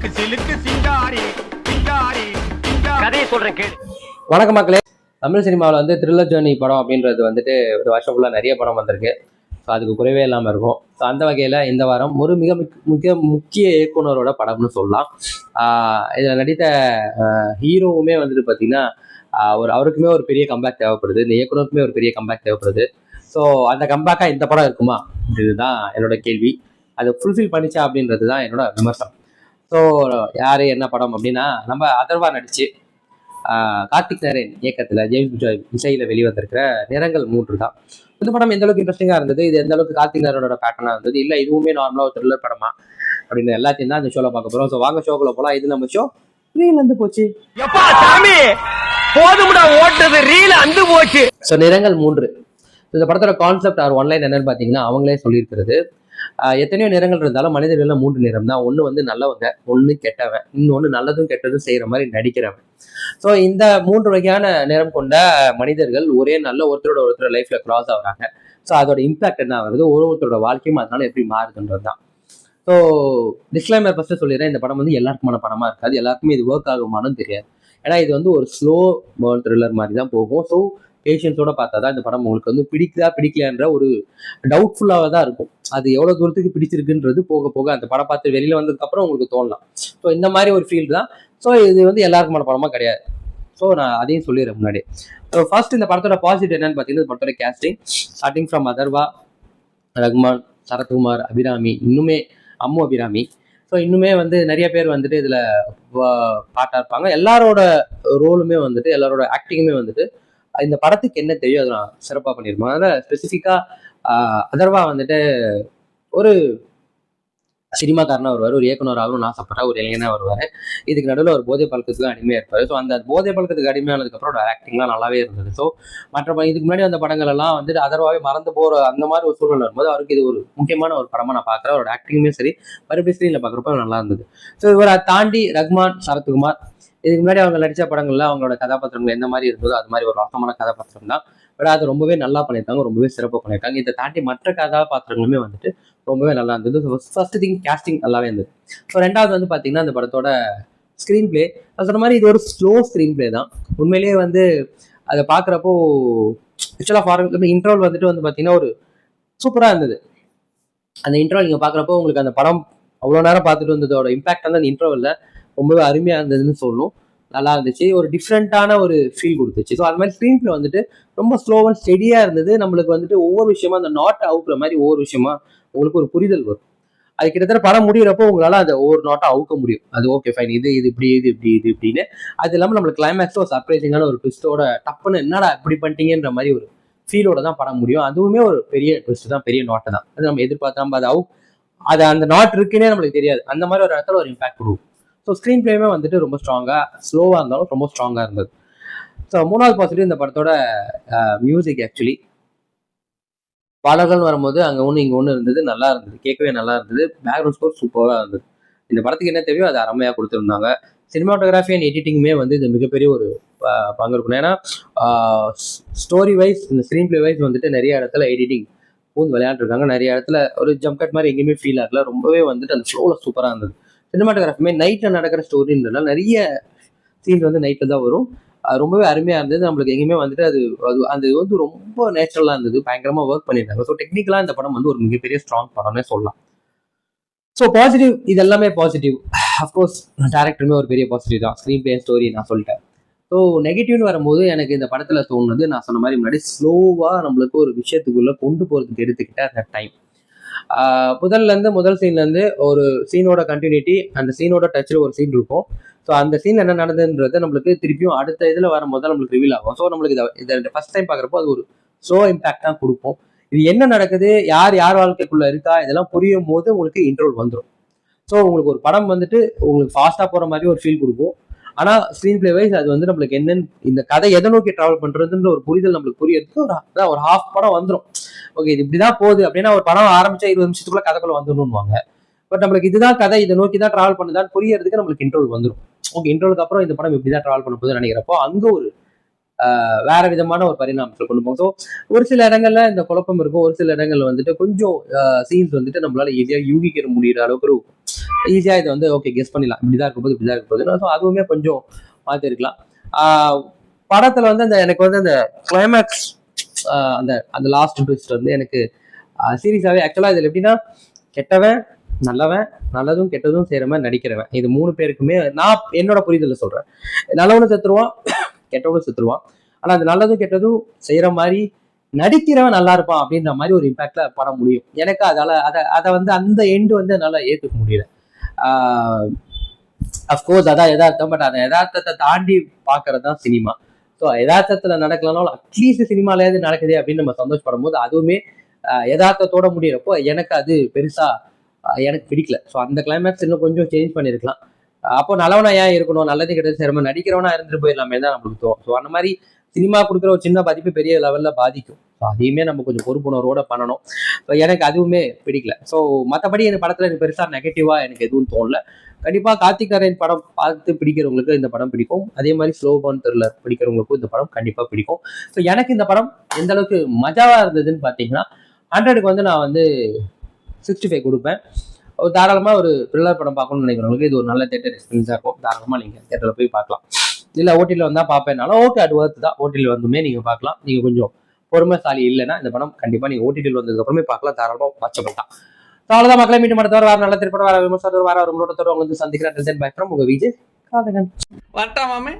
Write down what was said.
சிலுக்கு சிலுக்கு சிங்காரி சிங்காரி கதையை சொல்றேன் கேளு. வணக்கம் மக்களே. தமிழ் சினிமாவில் வந்து த்ரில்லர் ஜேர்னி படம் அப்படின்றது வந்துட்டு ஒரு வருஷம் ஃபுல்லாக நிறைய படம் வந்திருக்கு. ஸோ அதுக்கு குறைவே இல்லாமல் இருக்கும். ஸோ அந்த வகையில் இந்த வாரம் ஒரு மிக முக்கிய இயக்குனரோட படம்னு சொல்லலாம். இதில் நடித்த ஹீரோவுமே வந்துட்டு பார்த்தீங்கன்னா அவருக்குமே ஒரு பெரிய கம்பேக் தேவைப்படுது, இந்த இயக்குனருக்குமே ஒரு பெரிய கம்பேக் தேவைப்படுது. ஸோ அந்த கம்பேக்காக இந்த படம் இருக்குமா இதுதான் என்னோட கேள்வி. அதை ஃபுல்ஃபில் பண்ணிச்சா அப்படின்றது தான் என்னோட விமர்சனம். ஸோ யார் என்ன படம் அப்படின்னா, நம்ம அதர்வா நடிச்சு கார்த்திக் நரேன் இயக்கத்தில் ஜேம்ஸ் பிஜாய் இசையில் வெளிவந்திருக்கிற நிறங்கள் 3 தான். இந்த படம் எந்த அளவுக்கு இன்ட்ரெஸ்டிங்காக இருந்தது, இது எந்த அளவுக்கு கார்த்திக் நரேனோட பேட்டர்னாக இருந்தது, இல்லை இதுவுமே நார்மலாக ஒரு த்ரில்லர் படமா அப்படின்னு எல்லாத்தையும் தான் இந்த ஷோவில் பார்க்க போகிறோம். ஸோ வாங்க ஷோக்குள்ள போகலாம். இது நம்ம ஷோ ரீல் வந்து போச்சு. ஸோ நிறங்கள் 3 இந்த படத்தோட கான்செப்ட் ஆர் ஒன்லைன் என்னன்னு பார்த்தீங்கன்னா, அவங்களே சொல்லியிருக்கிறது, எத்தனையோ நிறங்கள் இருந்தாலும் மனிதர்கள்ல 3 நிறம் தான். ஒன்று வந்து நல்லவங்க, ஒன்று கெட்டவன், இன்னொன்று நல்லதும் கெட்டதும் செய்கிற மாதிரி நடிக்கிறவன். ஸோ இந்த 3 வகையான நிறம் கொண்ட மனிதர்கள் ஒரே நல்ல ஒருத்தரோட லைஃப்ல கிராஸ் ஆகுறாங்க. ஸோ அதோட இம்பாக்ட் என்ன ஆகுறது, ஒருத்தரோட வாழ்க்கையும் அதனால எப்படி மாறுதுன்றது தான். ஸோ டிஸ்க்ளைமர் ஃபர்ஸ்ட் சொல்லிடுறேன், இந்த படம் வந்து எல்லாருக்குமான படமா இருக்காது, எல்லாருக்குமே இது ஒர்க் ஆகுமானும் தெரியாது. ஏன்னா இது வந்து ஒரு ஸ்லோ பேர்ன் த்ரில்லர் மாதிரி தான் போகும். ஸோ பேஷன்ஸோட பார்த்தா தான் இந்த படம் உங்களுக்கு வந்து பிடிக்கலையான்ற ஒரு டவுட்ஃபுல்லாக தான் இருக்கும். அது எவ்வளோ தூரத்துக்கு பிடிச்சிருக்குன்றது போக போக அந்த படம் பார்த்து வெளியில் வந்ததுக்கப்புறம் உங்களுக்கு தோணலாம். ஸோ இந்த மாதிரி ஒரு ஃபீல் தான். ஸோ இது வந்து எல்லாருக்குமான படமாக கிடையாது. ஸோ நான் அதையும் சொல்லிடுறேன் முன்னாடி. ஸோ ஃபர்ஸ்ட் இந்த படத்தோட பாசிட்டிவ் என்னன்னு பார்த்தீங்கன்னா, இந்த படத்தோட casting starting from Atharvaa, Rahman, Sarathkumar, Abhirami, இன்னுமே அம்மு அபிராமி. ஸோ இன்னுமே வந்து நிறைய பேர் வந்துட்டு இதில் பாட்டாக இருப்பாங்க. எல்லாரோட ரோலுமே வந்துட்டு, எல்லாரோட ஆக்டிங்குமே வந்துட்டு இந்த படத்துக்கு என்ன தெரியும் அதை நான் சிறப்பாக பண்ணியிருப்பேன். அதில் ஸ்பெசிஃபிக்காக அதர்வா வந்துட்டு ஒரு சினிமாக்காரனாக வருவார், ஒரு இயக்குனராகவும் ஆசைப்பட்ட ஒரு இளைஞனாக வருவார். இதுக்கு நடுவில் ஒரு போதை பழக்கத்துக்கு அடிமையாக இருப்பார். ஸோ அந்த போதை பழக்கத்துக்கு அடிமையானதுக்கப்புறம் ஒரு ஆக்டிங்லாம் நல்லாவே இருந்தது. ஸோ மற்ற இதுக்கு முன்னாடி அந்த படங்கள் எல்லாம் வந்துட்டு அதர்வாவே மறந்து போகிற அந்த மாதிரி ஒரு சூழ்நிலை வரும்போது அவருக்கு இது ஒரு முக்கியமான ஒரு படமாக நான் பார்க்குறேன். அவரோட ஆக்டிங்குமே சரி, மறுபடியும் ஸ்க்ரீனில் பார்க்குறப்ப நல்லா இருந்தது. ஸோ இவரை தாண்டி ரஹ்மான், சரத்குமார், இதுக்கு முன்னாடி அவங்க நடித்த படங்கள்ல அவங்களோட கதாபாத்திரங்கள் எந்த மாதிரி இருந்ததோ அது மாதிரி ஒரு ரசமான கதாபாத்திரம் தான். பட் அது ரொம்பவே நல்லா பண்ணியிருக்காங்க, ரொம்பவே சிறப்பாக பண்ணியிருக்காங்க. இதை தாண்டி மற்ற கதாபாத்திரங்களுமே வந்துட்டு ரொம்பவே நல்லா இருந்தது. ஃபர்ஸ்ட் திங் கேஸ்டிங் நல்லாவே இருந்தது. ஸோ ரெண்டாவது வந்து பார்த்தீங்கன்னா, இந்த படத்தோட ஸ்க்ரீன் பிளே, அது சொன்ன மாதிரி இது ஒரு ஸ்லோ ஸ்க்ரீன் பிளே தான். உண்மையிலேயே வந்து அதை பார்க்குறப்போ ஆக்சுவலாக ஃபாரின் இன்ட்ரோல் வந்துட்டு வந்து பார்த்தீங்கன்னா ஒரு சூப்பராக இருந்தது. அந்த இன்ட்ரோல் நீங்கள் பார்க்குறப்போ உங்களுக்கு அந்த படம் அவ்வளோ நேரம் பார்த்துட்டு வந்ததோட இம்பாக்ட் வந்து அந்த இன்ட்ரோவில் ரொம்பவே அருமையாக இருந்ததுன்னு சொல்லணும். நல்லா இருந்துச்சு, ஒரு டிஃப்ரெண்ட்டான ஒரு ஃபீல் கொடுத்துச்சு. ஸோ அது மாதிரி ஸ்க்ரீன் பிளே வந்துட்டு ரொம்ப ஸ்லோ அண்ட் ஸ்டெடியாக இருந்தது. நம்மளுக்கு வந்துட்டு ஒவ்வொரு விஷயமா அந்த நாட்டை அவுக்குற மாதிரி ஒவ்வொரு விஷயமா உங்களுக்கு ஒரு புரிதல் வரும். அது கிட்டத்தட்ட படம் முடிகிறப்போ உங்களால் அதை ஒவ்வொரு நாட்டை அவுக்க முடியும். அது ஓகே ஃபைன், இது இப்படி இப்படின்னு. அது இல்லாமல் நம்மளுக்கு கிளைமேக்ஸில் ஒரு சர்ப்ரைசிங்கான ஒரு ட்விஸ்டோட டப்புன்னு என்னடா இப்படி பண்ணிட்டீங்கன்ற மாதிரி ஒரு ஃபீலோட தான் படம் முடியும். அதுவுமே ஒரு பெரிய ட்விஸ்ட் தான், பெரிய நாட்டை தான். அது நம்ம எதிர்பார்த்தா நம்ம அது அந்த நாட் இருக்குன்னே நம்மளுக்கு தெரியாது. அந்த மாதிரி ஒரு இடத்துல ஒரு இம்பாக்ட் கொடுக்கும். ஸோ ஸ்க்ரீன் பிளேயுமே வந்துட்டு ரொம்ப ஸ்ட்ராங்காக, ஸ்லோவாக இருந்தாலும் ரொம்ப ஸ்ட்ராங்காக இருந்தது. ஸோ மூணாவது பாசிட்டிவ் இந்த படத்தோட மியூசிக். ஆக்சுவலி பாடல்கள் வரும்போது அங்கே ஒன்று இங்கே ஒன்று இருந்தது, நல்லா இருந்தது, கேட்கவே நல்லா இருந்தது. பேக்ரவுண்ட் ஸ்கோர் சூப்பராக இருந்தது. இந்த படத்துக்கு என்ன தேவையோ அதை அருமையாக கொடுத்துருந்தாங்க. சினிமாட்டோகிராஃபி அண்ட் எடிட்டிங்குமே வந்து இது மிகப்பெரிய ஒரு பங்கு இருக்கணும். ஏன்னா ஸ்டோரி வைஸ், இந்த ஸ்க்ரீன் பிளே வைஸ் வந்துட்டு நிறைய இடத்துல எடிட்டிங் பூந்து விளையாண்டுருக்காங்க. நிறைய இடத்துல ஒரு ஜம்ப் கட் மாதிரி எங்கேயுமே ஃபீல் ஆகல. ரொம்பவே வந்துட்டு அந்த ஃப்ளோவில் சூப்பராக இருந்தது. சினிமாட்டோகிராஃபியுமே நைட்டில் நடக்கிற ஸ்டோரின்றதுனால நிறைய சீன்ஸ் வந்து நைட்டில் தான் வரும். ரொம்பவே அருமையாக இருந்தது. நம்மளுக்கு எங்கேயுமே வந்துட்டு அது வந்து ரொம்ப நேச்சுரலாக இருந்தது. பயங்கரமாக ஒர்க் பண்ணியிருந்தாங்க. ஸோ டெக்னிக்கலாக இந்த படம் வந்து ஒரு மிகப்பெரிய ஸ்ட்ராங் படம்னே சொல்லலாம். ஸோ பாசிட்டிவ் இது எல்லாமே பாசிட்டிவ். அஃப்கோர்ஸ் டேரக்டருமே ஒரு பெரிய பாசிட்டிவ் தான். ஸ்க்ரீன் பிளே, ஸ்டோரி நான் சொல்லிட்டேன். ஸோ நெகட்டிவ்னு வரும்போது எனக்கு இந்த படத்தில் தோணுது, நான் சொன்ன மாதிரி முன்னாடி ஸ்லோவாக நம்மளுக்கு ஒரு விஷயத்துக்குள்ளே கொண்டு போகிறதுக்கு எடுத்துக்கிட்ட அந்த டைம். முதல் சீன்லேருந்து ஒரு சீனோட கண்டினியூட்டி, அந்த சீனோட டச்சில் ஒரு சீன் இருக்கும். ஸோ அந்த சீன் என்ன நடந்ததுன்றது நம்மளுக்கு திருப்பியும் அடுத்த இதில் வரும்போது தான் நம்மளுக்கு ரிவீல் ஆகும். ஸோ நம்மளுக்கு இதை ஃபர்ஸ்ட் டைம் பார்க்குறப்போ அது ஒரு ஸ்லோ இம்பாக்ட் தான் கொடுக்கும். இது என்ன நடக்குது, யார் வாழ்க்கைக்குள்ளே இருக்கா, இதெல்லாம் புரியும் போது உங்களுக்கு இன்ட்ரோல் வந்துடும். ஸோ உங்களுக்கு ஒரு படம் வந்துட்டு உங்களுக்கு ஃபாஸ்ட்டாக போகிற மாதிரி ஒரு ஃபீல் கொடுக்கும். ஆனால் ஸ்க்ரீன் பிளே வைஸ் அது வந்து நம்மளுக்கு என்னன்னு, இந்த கதை எதை நோக்கி ட்ராவல் பண்ணுறதுன்ற ஒரு புரிதல் நம்மளுக்கு புரியறதுக்கு ஒரு ஹாஃப் படம் வந்துடும். ஓகே இது இப்படிதான் போகுது அப்படின்னா ஒரு படம் ஆரம்பிச்சா 20 நிமிஷத்துக்குள்ள கதைக்குள்ள வந்துடணும்வாங்க. பட் நம்மளுக்கு இதுதான் கதை, இதை நோக்கி தான் ட்ராவல் பண்ணுதான்னு புரியறதுக்கு நம்மளுக்கு இன்ட்ரோல் வந்துடும். ஓகே இன்ட்ரோலுக்கு அப்புறம் இந்த படம் இப்படிதான் ட்ராவல் பண்ண போகுதுன்னு நினைக்கிறப்போ அங்கே ஒரு வேற விதமான ஒரு பரிணாமத்தில் கொண்டு போகும். ஸோ ஒரு சில இடங்கள்ல இந்த குழப்பம் இருக்கும், ஒரு சில இடங்கள்ல வந்துட்டு கொஞ்சம் சீன்ஸ் வந்துட்டு நம்மளால ஈஸியாக யூகிக்கிற முடிகிற அளவுக்கு ஈஸியா இதை வந்து ஓகே கெஸ் பண்ணிடலாம், இப்படிதான் இருக்க போது இப்படிதான் இருக்க போகுது. ஸோ அதுவுமே கொஞ்சம் மாத்திருக்கலாம். படத்துல வந்து அந்த எனக்கு வந்து அந்த கிளைமேக்ஸ் அந்த அந்த லாஸ்ட் ட்விஸ்ட் வந்து எனக்கு சீரியஸாவே ஆக்சுவலா இதுல எப்படின்னா கெட்டவன் நல்லவன் நல்லதும் கெட்டதும் செய்யற மாதிரி நடிக்கிறவன், இது 3 பேருக்குமே நான் என்னோட புரிதல சொல்றேன். நல்லவனும் செத்துருவான், கெட்டவனும் செத்துருவான். ஆனா அந்த நல்லதும் கெட்டதும் செய்யற மாதிரி நடிக்கிறவன் நல்லா இருப்பான் அப்படின்ற மாதிரி ஒரு இம்பாக்ட்ல படம் முடியும். எனக்கு அதால அதை வந்து அந்த எண்டு வந்து என்னால ஏத்துக்க முடியல. அஃப்கோர்ஸ் அதான் யதார்த்தம், பட் அந்த யதார்த்தத்தை தாண்டி பாக்குறது தான் சினிமா. ஸோ யதார்த்தத்துல நடக்கலனாலும் அட்லீஸ்ட் சினிமாலேயாவது நடக்குது அப்படின்னு நம்ம சந்தோஷப்படும் போது அதுவுமே யதார்த்தத்தோட முடியறப்போ எனக்கு அது பெருசா எனக்கு பிடிக்கல. ஸோ அந்த கிளைமேக்ஸ் இன்னும் கொஞ்சம் சேஞ்ச் பண்ணிருக்கலாம். அப்போ நல்லவனா ஏன் இருக்கணும், நல்லது கெட்டது சேரமா நடிக்கிறவனா இருந்துட்டு போயிடலாமே தான் நம்மளுக்கு தோணும். ஸோ அந்த மாதிரி சினிமா கொடுக்குற ஒரு சின்ன பாதிப்பு பெரிய லெவல்ல பாதிக்கும். ஸோ அதையுமே நம்ம கொஞ்சம் பொறுப்புணர்வோட பண்ணணும். ஸோ எனக்கு அதுவுமே பிடிக்கல. ஸோ மற்றபடி இந்த படத்துல எனக்கு பெருசா நெகட்டிவா எனக்கு எதுவும் தோணல. கண்டிப்பா கார்த்திக் ஆரியன் படம் பார்த்து பிடிக்கிறவங்களுக்கு இந்த படம் பிடிக்கும். அதே மாதிரி ஸ்லோ பர்ன் த்ரில்லர் பிடிக்கிறவங்களுக்கும் இந்த படம் கண்டிப்பா பிடிக்கும். ஸோ எனக்கு இந்த படம் எந்த அளவுக்கு மஜாவா இருந்ததுன்னு பாத்தீங்கன்னா 100க்கு வந்து நான் வந்து 65 கொடுப்பேன். ஒரு தாராளமா ஒரு த்ரில்லர் படம் பார்க்கணும்னு நினைக்கிறவங்களுக்கு இது ஒரு நல்ல தேட்டர் எக்ஸ்பீரியன்ஸா இருக்கும். தாராளமா நீங்க தேட்டர்ல போய் பார்க்கலாம். இல்ல ஓட்டில வந்தா பார்ப்பேனாலும் ஓகே, அது ஒர்த்து தான். ஓட்டில வந்துமே நீங்க பார்க்கலாம். நீங்க கொஞ்சம் பொறுமைசாலி இல்லைன்னா இந்த படம் கண்டிப்பா நீங்க ஓட்டில வந்ததுக்கு அப்புறமே பார்க்கலாம். தாராளமா வாட்சபிள் தான். அவ்வளவுதான் மக்களை மீண்டும் அடுத்த வேற நல்ல திரைப்படம் வேற விமர்சனம் வேற ஒரு முன்னோட்டத்தோட வந்து சந்திக்கிறேன். உங்க விஜய் காதகன். வரட்டா மாமே.